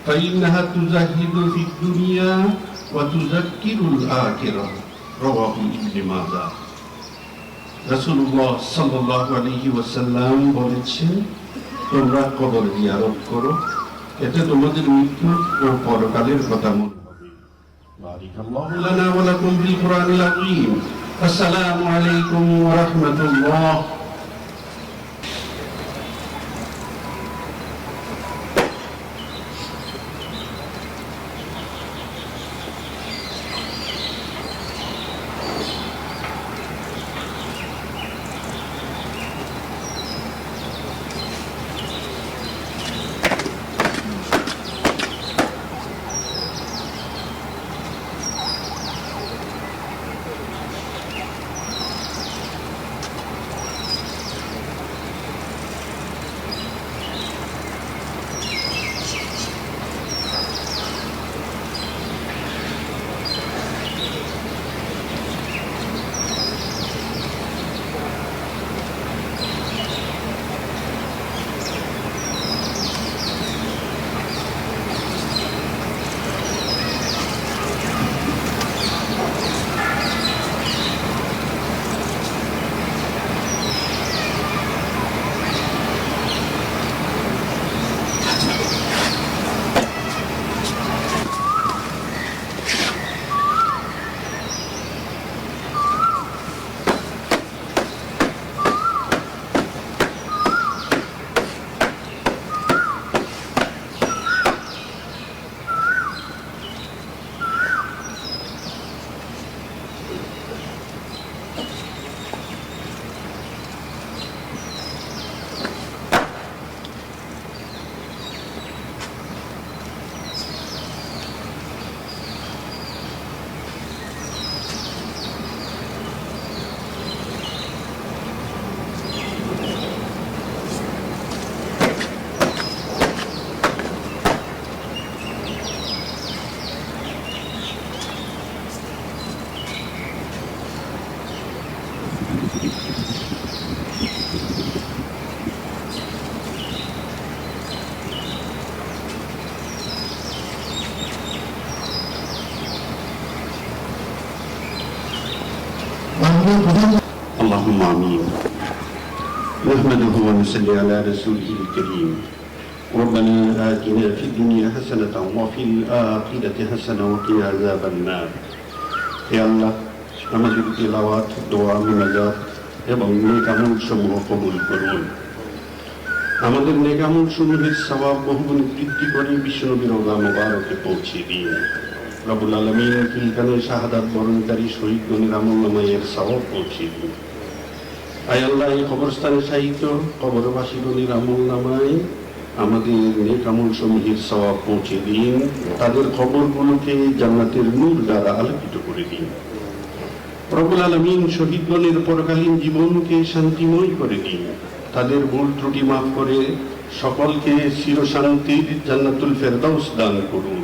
فإنها تزهد في الدنيا وتذكر الآخرة رواه ابن ماجه রাসূলুল্লাহ সাল্লাল্লাহু আলাইহি ওয়াসাল্লাম বলেছেন, তোমরা কবর জিয়ারত করো, এতে তোমাদের মৃত্যু ও পরকালের কথা মনে হবে। বারাকাল্লাহু লানা ওয়া লাকুম বিল কুরআনিল আযীম। আসসালামু আলাইকুম ওয়া রাহমাতুল্লাহ। اللهم آمين. نحمده ونصلي على رسوله الكريم. ربنا آتنا في الدنيا حسنة وفي الآخرة حسنة وقنا عذاب النار. يا الله আমাদের তিলাওয়াত, দোয়া, মুনাজাত এবং নেক আমল সমূহ কবুল করুন। আমাদের নেক আমল সমূহের সওয়াব বহুগুণ বৃদ্ধি করে বিশ্বনবীর রওজা মুবারকে পৌঁছে দিন। রব্বুল আলামিন ফিলকানে শাহাদাত বরণকারী শহীদগণের আমলনামায় সওয়াব পৌঁছে দিন। আয় আল্লাহ, এই কবরস্থানে শায়িত কবরবাসীগণের আমলনামায় আমাদের নেক আমল সমূহের সওয়াব পৌঁছে দিন। তাদের কবরগুলোকে জান্নাতের নূর দ্বারা আলোকিত করে দিন। রব্বুল আলামিন শহীদগণের পরকালীন জীবনকে শান্তিময় করে দিন। তাদের ভুল ত্রুটি মাফ করে সকলকে চিরশান্তির জান্নাতুল ফেরদাউস দান করুন।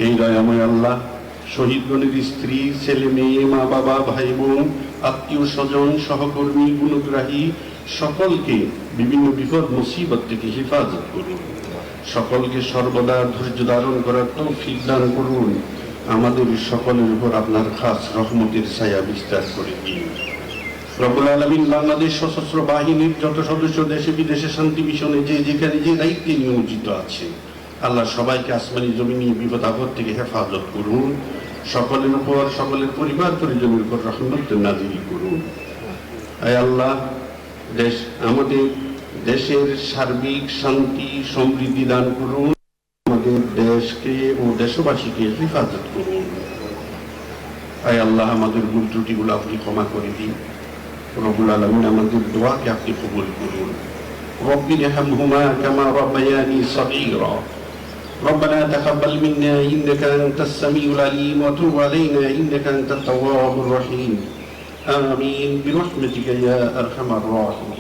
এই দয়াময় আল্লাহ, শহীদগণের স্ত্রী, ছেলে মেয়ে, মা বাবা, ভাই বোন, আত্মীয় স্বজন, সহকর্মী, গুণগ্রাহী সকলকে বিভিন্ন বিপদ মুসিবত থেকে হেফাজত করুন। সকলকে সর্বদা ধৈর্য ধারণ করার তৌফিক দান করুন। আমাদের সকলের উপর আপনার খাস রহমতের ছায়া বিস্তার করে দিন। রব্বুল আলামিন বাংলাদেশ সশস্ত্র বাহিনীর যত সদস্য দেশে বিদেশে শান্তি মিশনে যে যেখানে যে দায়িত্বে নিয়োজিত আছে, আল্লাহ সবাইকে আসমানি জমিনি বিপদ আপদ থেকে হেফাজত করুন। সকলের উপর, সকলের পরিবার পরিজনের উপর রহমত নাযিল করুন। আয় আল্লাহ, আমাদের দেশের সার্বিক শান্তি সমৃদ্ধি দান করুন। আমাদের দেশকে ও দেশবাসীকে হেফাজত করুন। আয় আল্লাহ, আমাদের ভুল ত্রুটিগুলো আপনি ক্ষমা করে দিন। রব্বুল আলামিন আমাদের দোয়াকে আপনি কবুল করুন। রব্বি ইরহামহুমা কামা রাব্বায়ানি সগীরা। ربنا تقبل منا إنك أنت السميع العليم وتب علينا إنك أنت التواب الرحيم. آمين برحمتك يا أرحم الراحمين.